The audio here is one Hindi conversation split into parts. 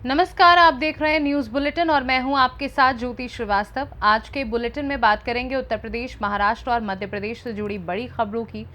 नमस्कार, आप देख रहे हैं न्यूज बुलेटिन और मैं हूं आपके साथ ज्योति श्रीवास्तव। आज के बुलेटिन में बात करेंगे उत्तर प्रदेश, महाराष्ट्र और मध्य प्रदेश से जुड़ी बड़ी खबरों की।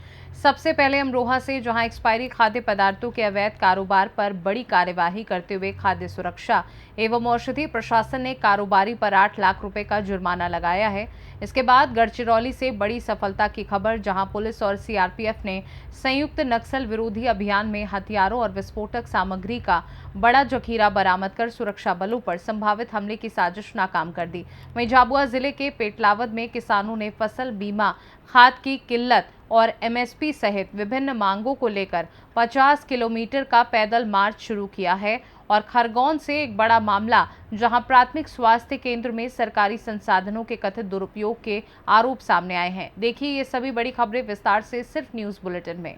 सबसे पहले अमरोहा से, जहां एक्सपायरी खाद्य पदार्थों के अवैध कारोबार पर बड़ी कार्यवाही करते हुए खाद्य सुरक्षा एवं औषधि प्रशासन ने कारोबारी पर 8 लाख रुपए का जुर्माना लगाया है। इसके बाद गढ़चिरौली से बड़ी सफलता की खबर, जहां पुलिस और सीआरपीएफ ने संयुक्त नक्सल विरोधी अभियान में हथियारों और विस्फोटक सामग्री का बड़ा जखीरा बरामद कर सुरक्षा बलों पर संभावित हमले की साजिश नाकाम कर दी। वहीं झाबुआ जिले के पेटलावद में किसानों ने फसल बीमा, खाद की किल्लत और एमएसपी सहित विभिन्न मांगों को लेकर 50 किलोमीटर का पैदल मार्च शुरू किया है। और खरगोन से एक बड़ा मामला, जहां प्राथमिक स्वास्थ्य केंद्र में सरकारी संसाधनों के कथित दुरुपयोग के आरोप सामने आए हैं। देखिए ये सभी बड़ी खबरें विस्तार से सिर्फ न्यूज बुलेटिन में।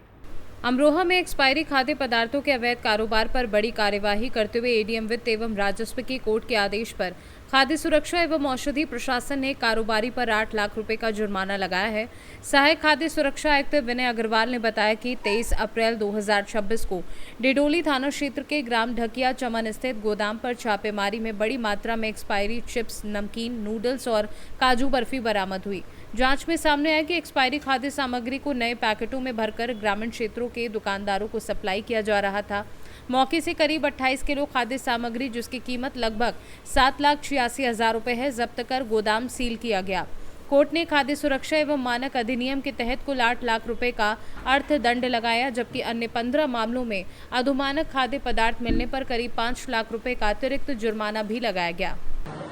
अमरोहा में एक्सपायरी खाद्य पदार्थों के अवैध कारोबार पर बड़ी कार्यवाही करते हुए एडीएम वित्त एवं राजस्व की कोर्ट के आदेश पर खाद्य सुरक्षा एवं औषधि प्रशासन ने कारोबारी पर 8 लाख रुपए का जुर्माना लगाया है। सहायक खाद्य सुरक्षा आयुक्त विनय अग्रवाल ने बताया कि 23 अप्रैल 2026 को डिडोली थाना क्षेत्र के ग्राम ढकिया चमन स्थित गोदाम पर छापेमारी में बड़ी मात्रा में एक्सपायरी चिप्स, नमकीन, नूडल्स और काजू बर्फी बरामद हुई। जांच में सामने आया कि एक्सपायरी खाद्य सामग्री को नए पैकेटों में भरकर ग्रामीण क्षेत्रों के दुकानदारों को सप्लाई किया जा रहा था। मौके से करीब 28 किलो खाद्य सामग्री, जिसकी कीमत लगभग 7,86,000 रुपए है, जब्त कर गोदाम सील किया गया। कोर्ट ने खाद्य सुरक्षा एवं मानक अधिनियम के तहत कुल 8 लाख रुपए का अर्थदंड लगाया, जबकि अन्य 15 मामलों में अधोमानक खाद्य पदार्थ मिलने पर करीब 5 लाख रुपए का अतिरिक्त जुर्माना भी लगाया गया।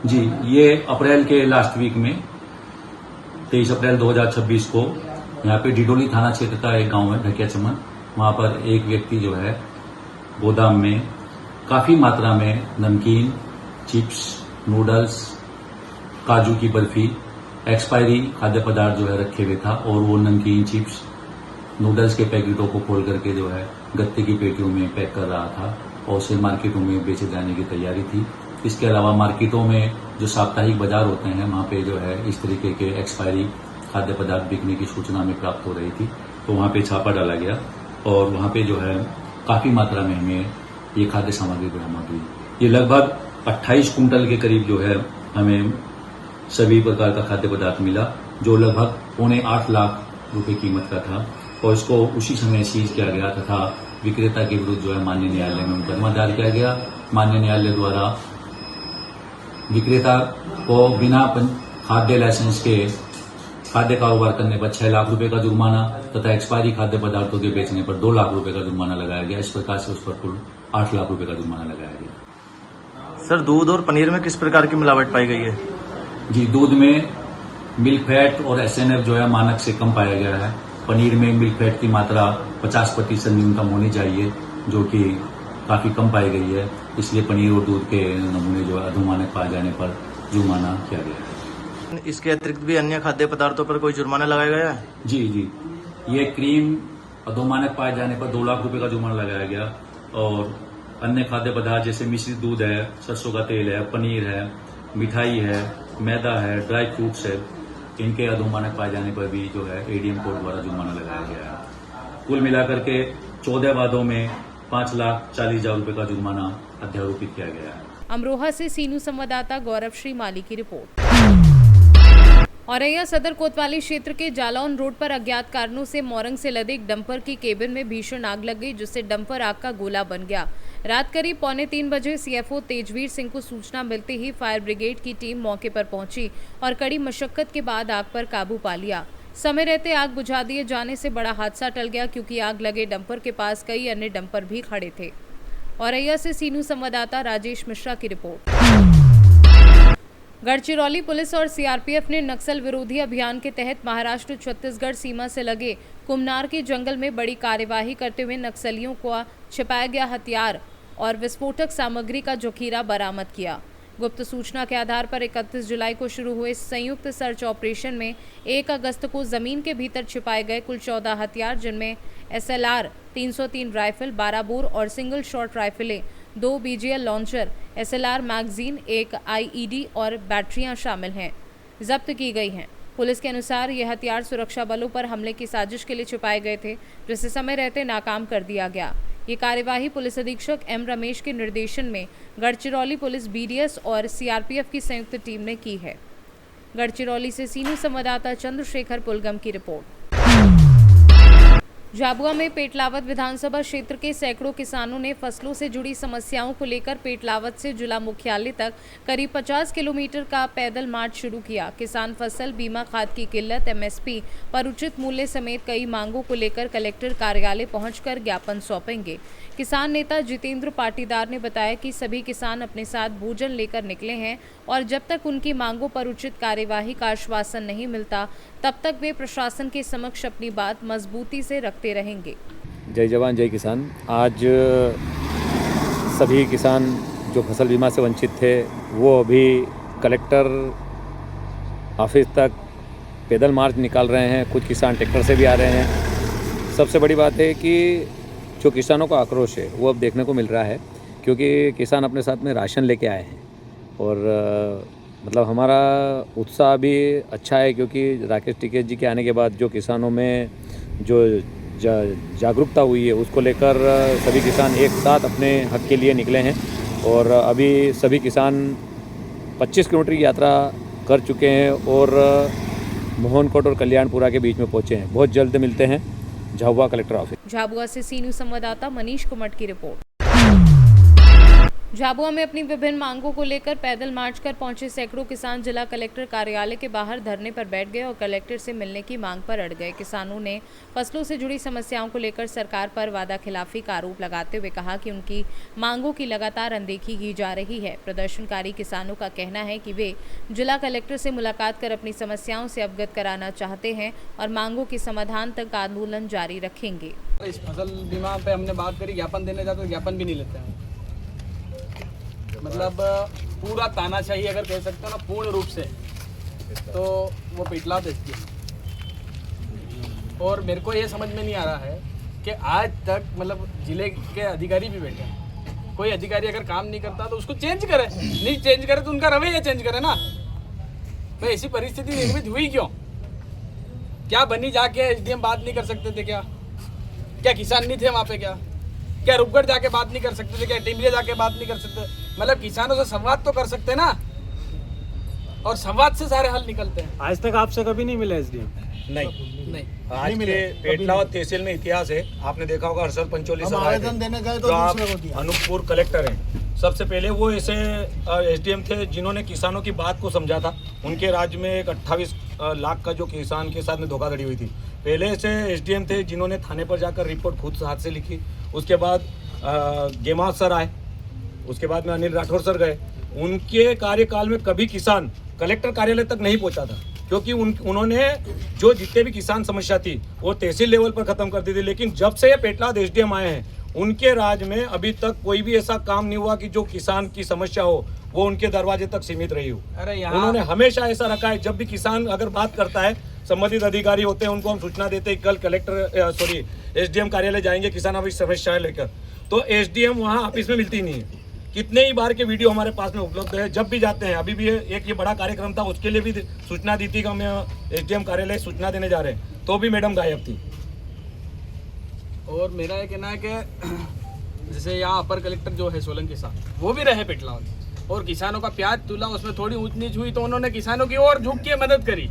जी, ये अप्रैल के लास्ट वीक में 23 अप्रैल 2026 को यहाँ पे डिडोली थाना क्षेत्र का एक गांव है ढकिया चमन, वहां पर एक व्यक्ति जो है गोदाम में काफी मात्रा में नमकीन, चिप्स, नूडल्स, काजू की बर्फी, एक्सपायरी खाद्य पदार्थ जो है रखे हुए था। और वो नमकीन, चिप्स, नूडल्स के पैकेटों को खोल करके जो है गत्ते की पेटियों में पैक कर रहा था और उसे मार्केटों में बेचे जाने की तैयारी थी। इसके अलावा मार्केटों में जो साप्ताहिक बाजार होते हैं, वहां पे जो है इस तरीके के एक्सपायरी खाद्य पदार्थ बिकने की सूचना हमें प्राप्त हो रही थी, तो वहां पे छापा डाला गया और वहां पे जो है काफी मात्रा में हमें ये खाद्य सामग्री बरामद हुई। ये लगभग 28 कुंटल के करीब जो है हमें सभी प्रकार का खाद्य पदार्थ मिला, जो लगभग 8.25 लाख रुपए कीमत का था। और इसको उसी समय सीज किया गया तथा विक्रेता के विरुद्ध जो है माननीय न्यायालय में मुकदमा दायर किया गया। माननीय न्यायालय द्वारा विक्रेता को बिना खाद्य लाइसेंस के खाद्य कारोबार करने पर 6 लाख रुपए का जुर्माना तथा एक्सपायरी खाद्य पदार्थों के बेचने पर 2 लाख रुपए का जुर्माना लगाया गया। इस प्रकार से उस पर कुल 8 लाख रुपए का जुर्माना लगाया गया। सर, दूध और पनीर में किस प्रकार की मिलावट पाई गई है? जी, दूध में मिल्क फैट और एसएनएफ जो है मानक से कम पाया गया है। पनीर में मिल्क फैट की मात्रा 50% न्यूनतम होनी चाहिए, जो कि काफी कम पाई गई है। इसलिए पनीर और दूध के नमूने जो है अधोमानक पाए जाने पर जुर्माना किया गया है। इसके अतिरिक्त भी अन्य खाद्य पदार्थों पर कोई जुर्माना लगाया गया है? जी, ये क्रीम अधोमानक पाए जाने पर 2 लाख रुपए का जुर्माना लगाया गया और अन्य खाद्य पदार्थ जैसे मिश्रित दूध है, सरसों का तेल है, पनीर है, मिठाई है, मैदा है, ड्राई फ्रूट्स है, इनके अधोमानक पाए जाने पर भी जो है एडीएम कोर्ट द्वारा जुर्माना लगाया गया है। कुल मिलाकर के 14 वादों में 5,40,000 रुपए का जुर्माना अध्यारोपित किया गया है। अमरोहा से सीनू संवाददाता गौरव श्रीमाली की रिपोर्ट। औरैया सदर कोतवाली क्षेत्र के जालौन रोड पर अज्ञात कारणों से मोरंग से लदे एक डंपर की केबिन में भीषण आग लग गई, जिससे डंपर आग का गोला बन गया। रात करीब 2:45 बजे सीएफओ तेजवीर सिंह को सूचना मिलते ही फायर ब्रिगेड की टीम मौके पर पहुंची और कड़ी मशक्कत के बाद आग पर काबू पा लिया। समय रहते आग बुझा दिए जाने से बड़ा हादसा टल गया, क्योंकि आग लगे डंपर के पास कई अन्य डंपर भी खड़े थे। औरैया से सीनू संवाददाता राजेश मिश्रा की रिपोर्ट। गढ़चिरौली पुलिस और सीआरपीएफ ने नक्सल विरोधी अभियान के तहत महाराष्ट्र छत्तीसगढ़ सीमा से लगे कुमनार के जंगल में बड़ी कार्यवाही करते हुए नक्सलियों को छिपाया गया हथियार और विस्फोटक सामग्री का जखीरा बरामद किया। गुप्त सूचना के आधार पर 31 जुलाई को शुरू हुए संयुक्त सर्च ऑपरेशन में 1 अगस्त को जमीन के भीतर छिपाए गए कुल 14 हथियार, जिनमें SLR 303 राइफल, 12 बोर और सिंगल शॉट राइफलें, 2 BGL launcher, SLR magazine, 1 IED और बैटरियां शामिल हैं, जब्त की गई हैं। पुलिस के अनुसार ये हथियार सुरक्षा बलों पर हमले की साजिश के लिए छुपाए गए थे, जिसे समय रहते नाकाम कर दिया गया। ये कार्यवाही पुलिस अधीक्षक एम रमेश के निर्देशन में गढ़चिरौली पुलिस बीडीएस और सीआरपीएफ की संयुक्त टीम ने की है। गढ़चिरौली से सीनियर संवाददाता चंद्रशेखर पुलगम की रिपोर्ट। झाबुआ में पेटलावत विधानसभा क्षेत्र के सैकड़ों किसानों ने फसलों से जुड़ी समस्याओं को लेकर पेटलावत से जिला मुख्यालय तक करीब 50 किलोमीटर का पैदल मार्च शुरू किया। किसान फसल बीमा, खाद की किल्लत, एमएसपी पर उचित मूल्य समेत कई मांगों को लेकर कलेक्टर कार्यालय पहुंचकर ज्ञापन सौंपेंगे। किसान नेता जितेंद्र पाटीदार ने बताया कि सभी किसान अपने साथ भोजन लेकर निकले हैं और जब तक उनकी मांगों पर उचित कार्यवाही का आश्वासन नहीं मिलता तब तक वे प्रशासन के समक्ष अपनी बात मजबूती से रखते रहेंगे। जय जवान जय किसान। आज सभी किसान जो फसल बीमा से वंचित थे वो अभी कलेक्टर ऑफिस तक पैदल मार्च निकाल रहे हैं। कुछ किसान ट्रैक्टर से भी आ रहे हैं। सबसे बड़ी बात है कि जो किसानों का आक्रोश है वो अब देखने को मिल रहा है, क्योंकि किसान अपने साथ में राशन लेके आए हैं और मतलब हमारा उत्साह भी अच्छा है, क्योंकि राकेश टिकैत जी के आने के बाद जो किसानों में जो जागरूकता हुई है उसको लेकर सभी किसान एक साथ अपने हक के लिए निकले हैं और अभी सभी किसान 25 किलोमीटर की यात्रा कर चुके हैं और मोहनकोट और कल्याणपुरा के बीच में पहुंचे हैं। बहुत जल्द मिलते हैं झाबुआ कलेक्टर ऑफिस। झाबुआ से सीनियर संवाददाता मनीष कुमट की रिपोर्ट। झाबुआ में अपनी विभिन्न मांगों को लेकर पैदल मार्च कर पहुंचे सैकड़ों किसान जिला कलेक्टर कार्यालय के बाहर धरने पर बैठ गए और कलेक्टर से मिलने की मांग पर अड़ गए। किसानों ने फसलों से जुड़ी समस्याओं को लेकर सरकार पर वादा खिलाफी का आरोप लगाते हुए कहा कि उनकी मांगों की लगातार अनदेखी की जा रही है। प्रदर्शनकारी किसानों का कहना है कि वे जिला कलेक्टर से मुलाकात कर अपनी समस्याओं से अवगत कराना चाहते हैं और मांगों के समाधान तक आंदोलन जारी रखेंगे। इस फसल बीमा पे हमने बात करी, ज्ञापन देने जाते तो ज्ञापन भी नहीं लेते हैं। मतलब पूरा तानाशाही अगर कह सकते हो ना पूर्ण रूप से, तो वो पेटला देती है। और मेरे को ये समझ में नहीं आ रहा है कि आज तक मतलब जिले के अधिकारी भी बैठे हैं, कोई अधिकारी अगर काम नहीं करता तो उसको चेंज करे, नहीं चेंज करे तो उनका रवैया चेंज करे ना। भाई ऐसी परिस्थिति निर्मित हुई क्यों? क्या बनी जाके एसडीएम बात नहीं कर सकते थे? क्या किसान नहीं थे वहाँ पे? क्या रूपगढ़ जाके बात नहीं कर सकते थे? क्या टिमले जाके बात नहीं कर सकते? मतलब किसानों से संवाद तो कर सकते ना, और संवाद से सारे हल निकलते हैं। आज तक आपसे कभी नहीं मिला एसडीएम? नहीं। आज के पेटलावत तहसील में इतिहास है। आपने देखा होगा हर्षल पंचोली सर आवेदन देने गए तो अनूपपुर कलेक्टर हैं। सबसे पहले वो ऐसे एसडीएम थे जिन्होंने किसानों की बात को समझा था। उनके राज्य में एक 28 लाख का जो किसान के साथ में धोखाधड़ी हुई थी। पहले से एसडीएम थे जिन्होंने थाने पर जाकर रिपोर्ट खुद हाथ से लिखी। उसके बाद गेमा सर आए, उसके बाद में अनिल राठौर सर गए। उनके कार्यकाल में कभी किसान कलेक्टर कार्यालय तक नहीं पहुंचा था, क्योंकि उन्होंने जो जितने भी किसान समस्या थी वो तहसील लेवल पर खत्म कर दी थी। लेकिन जब से ये पेटलाद एसडीएम आए हैं उनके राज में अभी तक कोई भी ऐसा काम नहीं हुआ कि जो किसान की समस्या हो वो उनके दरवाजे तक सीमित रही हो। उन्होंने हमेशा ऐसा रखा है, जब भी किसान अगर बात करता है, संबंधित अधिकारी होते हैं उनको हम सूचना देते हैं कल एसडीएम कार्यालय जाएंगे किसान अपनी समस्याएं लेकर, तो एसडीएम वहाँ ऑफिस में मिलती नहीं है। कितने ही बार के वीडियो हमारे पास में उपलब्ध है। जब भी जाते हैं, अभी भी एक ये बड़ा कार्यक्रम था उसके लिए भी सूचना दी थी कि हम एसडीएम कार्यालय सूचना देने जा रहे हैं, तो भी मैडम गायब थी। और मेरा ये कहना है कि जैसे यहाँ अपर कलेक्टर जो है सोलंकी साहब, वो भी रहे पेटलावत, और किसानों का प्याज तुला, उसमें थोड़ी ऊंच नीच हुई तो उन्होंने किसानों की ओर झुक के मदद करी।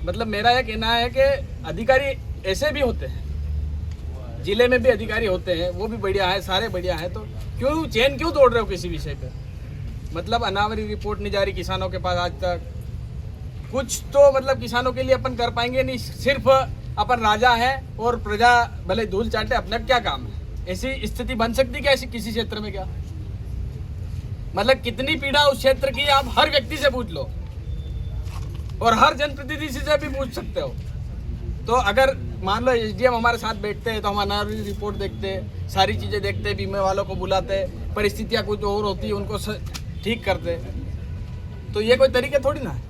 मतलब मेरा यह कहना है कि अधिकारी ऐसे भी होते हैं, जिले में भी अधिकारी होते हैं, वो भी बढ़िया है, सारे बढ़िया है, तो क्यों चैन क्यों तोड़ रहे हो किसी विषय पे? मतलब अनावरी रिपोर्ट नहीं जा रही किसानों के पास आज तक। कुछ तो मतलब किसानों के लिए अपन कर पाएंगे नहीं, सिर्फ अपन राजा है और प्रजा भले धूल चाटे, अपना क्या काम है? ऐसी स्थिति बन सकती क्या ऐसी किसी क्षेत्र में? क्या मतलब कितनी पीड़ा उस क्षेत्र की आप हर व्यक्ति से पूछ लो और हर जनप्रतिनिधि से भी पूछ सकते हो। तो अगर मान लो एसडीएम हमारे साथ बैठते हैं तो हम अनावरी रिपोर्ट देखते हैं, सारी चीज़ें देखते हैं, बीमे वालों को बुलाते हैं, परिस्थितियाँ कुछ और होती है उनको ठीक करते हैं, तो ये कोई तरीके थोड़ी ना है।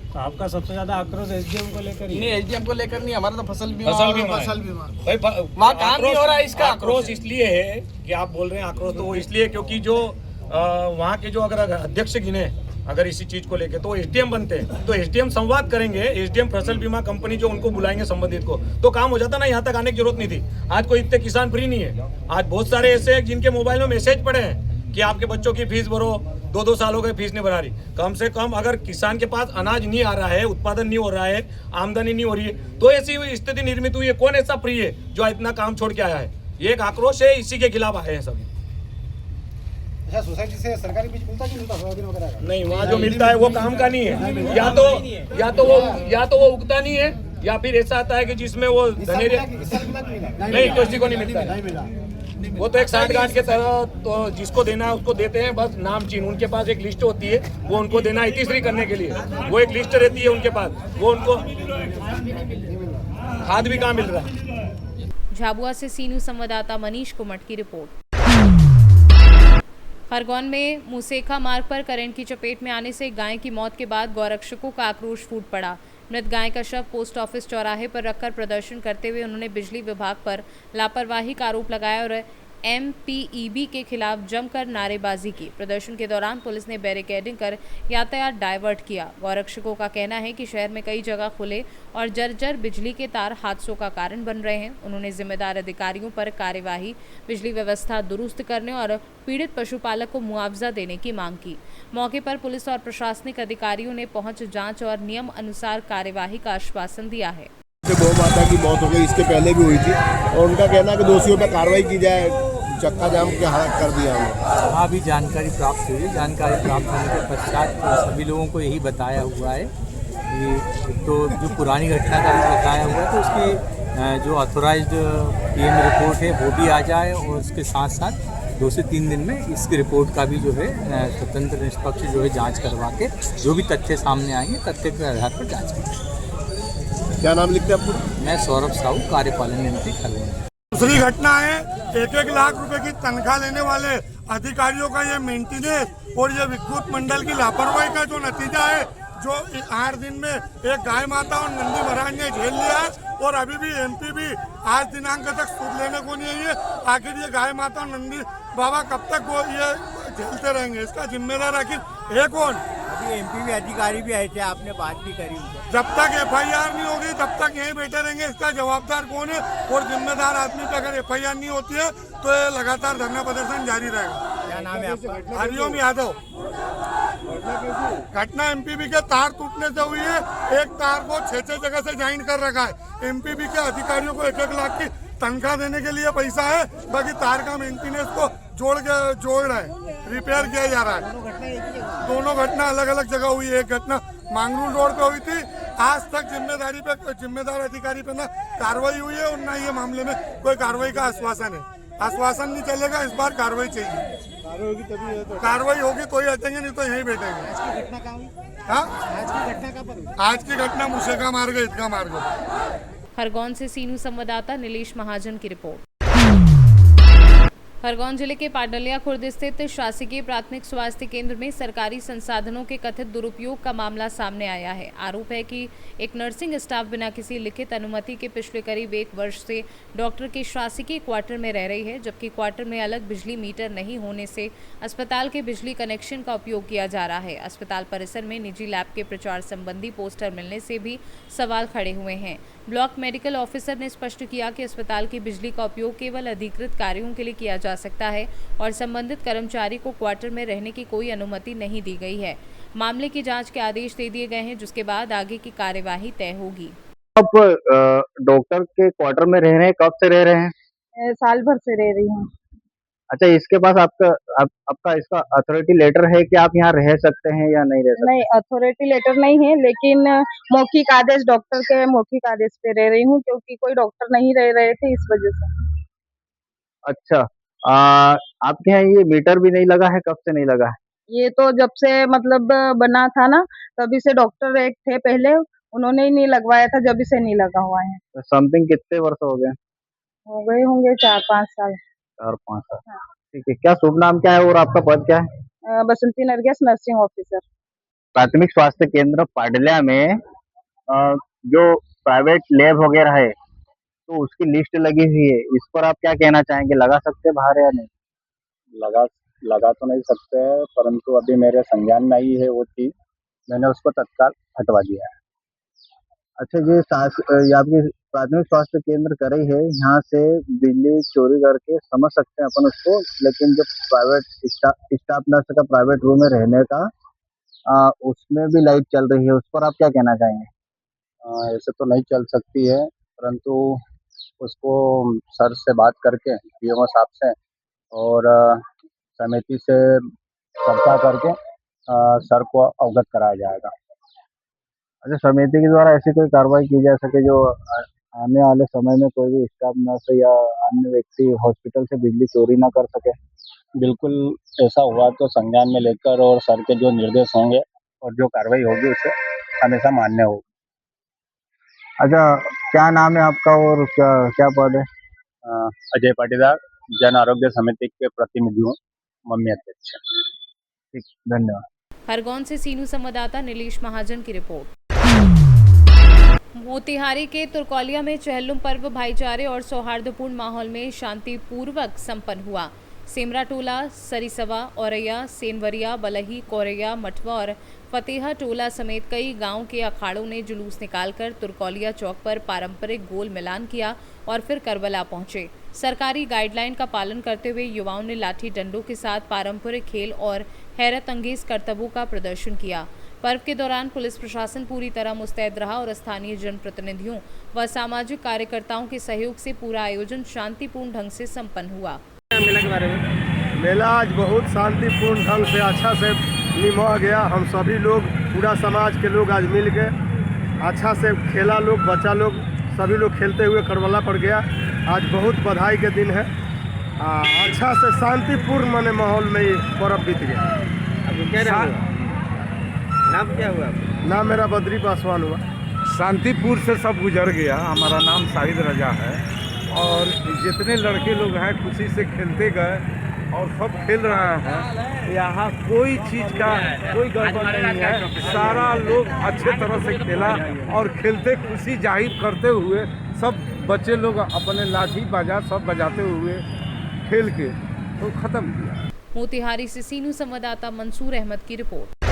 तो आपका सबसे ज्यादा आक्रोश एसडीएम को लेकर ही? नहीं, एसडीएम को लेकर नहीं, हमारा तो फसल बीमा भाई वहाँ काम नहीं हो रहा है। इसका आक्रोश इसलिए है कि आप बोल रहे हैं आक्रोश, तो वो इसलिए क्योंकि जो वहाँ के जो अगर अध्यक्ष गिने अगर इसी चीज को लेके, तो एसडीएम बनते हैं, तो एसडीएम संवाद करेंगे, एसडीएम फसल बीमा कंपनी जो उनको बुलाएंगे संबंधित को, तो काम हो जाता ना, यहाँ तक आने की जरूरत नहीं थी। आज कोई इतने किसान फ्री नहीं है। आज बहुत सारे ऐसे हैं जिनके मोबाइल में मैसेज पड़े हैं कि आपके बच्चों की फीस भरो, 2-2 साल हो गए फीस नहीं भरा रही। कम से कम अगर किसान के पास अनाज नहीं आ रहा है, उत्पादन नहीं हो रहा है, आमदनी नहीं हो रही है, तो ऐसी स्थिति निर्मित हुई है। कौन ऐसा फ्री है जो इतना काम छोड़ के आया है? ये एक आक्रोश है, इसी के खिलाफ आए हैं सभी। अच्छा, सोसाइटी से सरकारी बीज मिलता कि मिलता सोयाबीन वगैरह का? नहीं, वहाँ जो मिलता है वो काम का नहीं है। या तो वो उगता नहीं है, या फिर ऐसा आता है कि जिसमें वो धनेरे नहीं, किसी को नहीं मिलता है। वो तो एक साठगांठ के तरह, तो जिसको देना है उसको देते हैं, बस नाम चीन। उनके पास एक लिस्ट होती है, वो उनको देना है तीसरी करने के लिए, वो एक लिस्ट रहती है उनके पास, वो उनको खाद भी कहाँ मिल रहा है। झाबुआ से सीनू संवाददाता मनीष कुमट की रिपोर्ट। खरगोन में मुसेखा मार्ग पर करंट की चपेट में आने से गाय की मौत के बाद गौरक्षकों का आक्रोश फूट पड़ा। मृत गाय का शव पोस्ट ऑफिस चौराहे पर रखकर प्रदर्शन करते हुए उन्होंने बिजली विभाग पर लापरवाही का आरोप लगाया और MPEB के खिलाफ जमकर नारेबाजी की। प्रदर्शन के दौरान पुलिस ने बैरिकेडिंग कर यातायात डाइवर्ट किया। गौरक्षकों का कहना है कि शहर में कई जगह खुले और जर्जर बिजली के तार हादसों का कारण बन रहे हैं। उन्होंने जिम्मेदार अधिकारियों पर कार्यवाही, बिजली व्यवस्था दुरुस्त करने और पीड़ित पशुपालक को मुआवजा देने की मांग की। मौके पर पुलिस और प्रशासनिक अधिकारियों ने पहुंच जांच और नियम अनुसार कार्यवाही का आश्वासन दिया है। गौ माता की मौत हो गई, इसके पहले भी हुई थी, और उनका कहना है कि दोषियों पर कार्रवाई की जाए। चक्का जाम के हालत कर दिया उन्होंने। हाँ, अभी जानकारी प्राप्त हुई। जानकारी प्राप्त होने के पश्चात सभी लोगों को यही बताया हुआ है कि तो जो पुरानी घटना का भी बताया हुआ है, तो उसकी जो ऑथोराइज्ड PM रिपोर्ट है वो भी आ जाए, और उसके साथ साथ 2 से 3 दिन में इसकी रिपोर्ट का भी जो है स्वतंत्र निष्पक्ष जो है जांच करवा के जो भी तथ्य सामने आएंगे, तथ्य के आधार पर जांच करेंगे। क्या नाम लिखते हैं आपको? मैं सौरभ साहू, कार्यपालन यंत्री खरगोन। दूसरी घटना है 1-1 लाख रुपए की तनख्वाह लेने वाले अधिकारियों का ये मेंटेनेंस और ये विद्युत मंडल की लापरवाही का जो नतीजा है, जो 8 दिन में एक गाय माता और नंदी महाराज ने झेल लिया है, और अभी भी MP भी आज दिनांक तक सूद लेने को नहीं है। आखिर ये गाय माता और नंदी बाबा कब तक वो ये झेलते रहेंगे? इसका जिम्मेदार आखिर है कौन? अभी MP भी अधिकारी भी आए थे, आपने बात भी करी उनसे। जब तक FIR नहीं होगी तब तक यहीं बैठे रहेंगे। इसका जवाबदार कौन है? और जिम्मेदार आदमी पे अगर FIR नहीं होती है तो ये लगातार धरना प्रदर्शन जारी रहेगा। क्या नाम है आपका? हरिओम यादव। घटना MPB के तार टूटने से हुई है। एक तार को 6 जगह से ज्वाइन कर रखा है। MPB के अधिकारियों को 1-1 लाख की तनख्वाह देने के लिए पैसा है, बाकी तार का मेंटेनेंस को जोड़ रहा है, रिपेयर किया जा रहा है। दोनों घटना अलग अलग जगह हुई है। एक घटना मांगरूल रोड पे हुई थी। आज तक जिम्मेदार अधिकारी पे ना कार्रवाई हुई है और ना ये मामले में कोई कार्रवाई का आश्वासन है। आश्वासन नहीं चलेगा, इस बार कार्रवाई चाहिए। कार्रवाई होगी तो ही हटेंगे, नहीं तो यहीं बैठेंगे। आज की घटना कहाँ हुई? हाँ, आज की घटना कहाँ पर हुई? आज की घटना मुसेका मार्ग, ईदगाह मार्ग। खरगोन से सीनू संवाददाता नीलेश महाजन की रिपोर्ट। खरगोन जिले के पाडलिया खुर्द स्थित शासकीय प्राथमिक स्वास्थ्य केंद्र में सरकारी संसाधनों के कथित दुरुपयोग का मामला सामने आया है। आरोप है कि एक नर्सिंग स्टाफ बिना किसी लिखित अनुमति के पिछले करीब 1 वर्ष से डॉक्टर के शासकीय क्वार्टर में रह रही है, जबकि क्वार्टर में अलग बिजली मीटर नहीं होने से अस्पताल के बिजली कनेक्शन का उपयोग किया जा रहा है। अस्पताल परिसर में निजी लैब के प्रचार संबंधी पोस्टर मिलने से भी सवाल खड़े हुए हैं। ब्लॉक मेडिकल ऑफिसर ने स्पष्ट किया कि अस्पताल की बिजली का उपयोग केवल अधिकृत कार्यों के लिए किया जा सकता है और संबंधित कर्मचारी को क्वार्टर में रहने की कोई अनुमति नहीं दी गई है। मामले की जांच के आदेश दे दिए गए हैं, जिसके बाद आगे की कार्यवाही तय होगी। आप डॉक्टर के क्वार्टर में रह रहे हैं, कब से रह रहे हैं? साल भर से रह रही हूँ। अच्छा, इसके पास आपका इसका अथॉरिटी लेटर है कि आप यहाँ रह सकते हैं या नहीं रह सकते? नहीं, अथॉरिटी लेटर नहीं है, लेकिन मौखिक आदेश, डॉक्टर के मौखिक आदेश पे रह रही हूँ, क्योंकि कोई डॉक्टर नहीं रह रहे थे, इस वजह से। अच्छा, आपके यहाँ ये मीटर भी नहीं लगा है? कब से नहीं लगा है? ये तो जब से मतलब बना था ना, तभी से डॉक्टर एक थे पहले, उन्होंने ही नहीं लगवाया था, जब से नहीं लगा हुआ है। समथिंग कितने वर्ष हो गए? हो गए होंगे 4-5 साल। 4-5 साल। ठीक है, क्या शुभ नाम क्या है और आपका पद क्या है? बसंती नरगिस, नर्सिंग ऑफिसर। प्राथमिक स्वास्थ्य केंद्र पाडलिया में जो प्राइवेट लैब वगैरह है, तो उसकी लिस्ट लगी हुई है, इस पर आप क्या कहना चाहेंगे? लगा सकते बाहर या नहीं? लगा तो नहीं सकते हैं, परंतु अभी मेरे संज्ञान में आई है वो चीज़, मैंने उसको तत्काल हटवा दिया है। अच्छा, ये आपकी प्राथमिक स्वास्थ्य केंद्र करी है, यहाँ से बिजली चोरी करके समझ सकते हैं अपन उसको, लेकिन जो प्राइवेट स्टाफ नर्स का प्राइवेट रूम में रहने का उसमें भी लाइट चल रही है, उस पर आप क्या कहना चाहेंगे? ऐसे तो नहीं चल सकती है, परंतु उसको सर से बात करके पीएमओ साहब से और समिति से चर्चा करके सर को अवगत कराया जाएगा। अच्छा, समिति के द्वारा ऐसी कोई कार्रवाई की जा सके जो आने वाले समय में कोई भी स्टाफ नर्स या अन्य व्यक्ति हॉस्पिटल से बिजली चोरी ना कर सके? बिल्कुल, ऐसा हुआ तो संज्ञान में लेकर और सर के जो निर्देश होंगे और जो कार्रवाई होगी उसे हमेशा मान्य होगी। अच्छा, क्या नाम है आपका और क्या पद है? अजय पाटीदार, जन आरोग्य समिति के प्रतिनिधि हूँ, मम्मी अध्यक्ष। ठीक, धन्यवाद। खरगोन से सीनू संवाददाता नीलेश महाजन की रिपोर्ट। मोतिहारी के तुरकौलिया में चहलुम पर्व भाईचारे और सौहार्दपूर्ण माहौल में शांतिपूर्वक संपन्न हुआ। सेमरा टोला, सरिसवा, औरैया, सेनवरिया, बलही, कोरैया, मठवा और फतेहा टोला समेत कई गांव के अखाड़ों ने जुलूस निकालकर तुरकौलिया चौक पर पारंपरिक गोल मिलान किया और फिर करबला पहुंचे। सरकारी गाइडलाइन का पालन करते हुए युवाओं ने लाठी डंडों के साथ पारंपरिक खेल और हैरत अंगेज करतबों का प्रदर्शन किया। पर्व के दौरान पुलिस प्रशासन पूरी तरह मुस्तैद रहा और स्थानीय जनप्रतिनिधियों व सामाजिक कार्यकर्ताओं के सहयोग से पूरा आयोजन शांतिपूर्ण ढंग से संपन्न हुआ। मेला के बारे में मेला आज बहुत शांतिपूर्ण ढंग से अच्छा से निभा गया। हम सभी लोग, पूरा समाज के लोग आज मिल के अच्छा से खेला, लोग बच्चा लोग सभी लोग खेलते हुए करबला पड़ गया। आज बहुत बधाई के दिन है। अच्छा से शांतिपूर्ण माने माहौल में ये पर्व बीत गया। नाम क्या हुआ? नाम मेरा बद्री पासवान हुआ। शांतिपुर से सब गुजर गया। हमारा नाम शाहिद रजा है और जितने लड़के लोग हैं खुशी से खेलते गए और सब खेल रहे हैं। यहाँ कोई चीज़ का कोई गड़बड़ नहीं है। सारा लोग अच्छे तरह से खेला और खेलते खुशी जाहिर करते हुए सब बच्चे लोग अपने लाठी बाजा सब बजाते हुए खेल के तो ख़त्म किया। मोतिहारी से सीनू संवाददाता मंसूर अहमद की रिपोर्ट।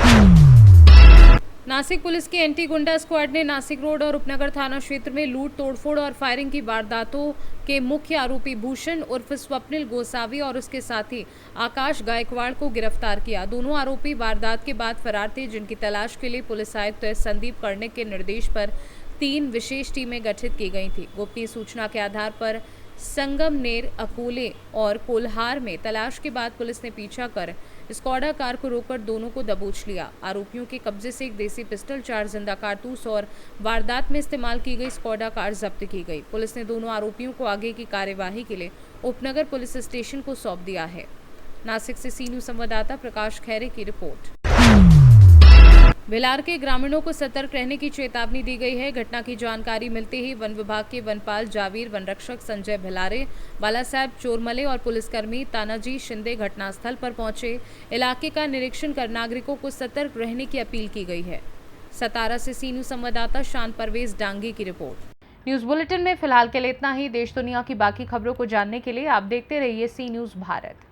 नासिक पुलिस की एंटी गुंडा स्क्वाड ने नासिक रोड और उपनगर थाना क्षेत्र में लूट, तोड़फोड़ और फायरिंग की वारदातों के मुख्य आरोपी भूषण उर्फ स्वप्निल गोसावी और उसके साथी आकाश गायकवाड़ को गिरफ्तार किया। दोनों आरोपी वारदात के बाद फरार थे, जिनकी तलाश के लिए पुलिस आयुक्त संदीप कर्णिक के निर्देश पर 3 विशेष टीमें गठित की गई थी। गोपनीय सूचना के आधार पर संगमनेर, अकोले और कोल्हार में तलाश के बाद पुलिस ने पीछा कर स्कॉडा कार को रोककर दोनों को दबोच लिया। आरोपियों के कब्जे से एक देसी पिस्टल, 4 जिंदा कारतूस और वारदात में इस्तेमाल की गई स्कॉडा कार जब्त की गई। पुलिस ने दोनों आरोपियों को आगे की कार्यवाही के लिए उपनगर पुलिस स्टेशन को सौंप दिया है। नासिक से सीनू संवाददाता प्रकाश खैरे की रिपोर्ट। भिलार के ग्रामीणों को सतर्क रहने की चेतावनी दी गई है। घटना की जानकारी मिलते ही वन विभाग के वनपाल जावीर, वन रक्षक संजय भिलारे, बाला साहब चोरमले और पुलिसकर्मी तानाजी शिंदे घटनास्थल पर पहुंचे। इलाके का निरीक्षण कर नागरिकों को सतर्क रहने की अपील की गई है। सतारा से सीनू संवाददाता शान परवेज डांगी की रिपोर्ट। न्यूज बुलेटिन में फिलहाल के लिए इतना ही। देश दुनिया की बाकी खबरों को जानने के लिए आप देखते रहिए सी न्यूज भारत।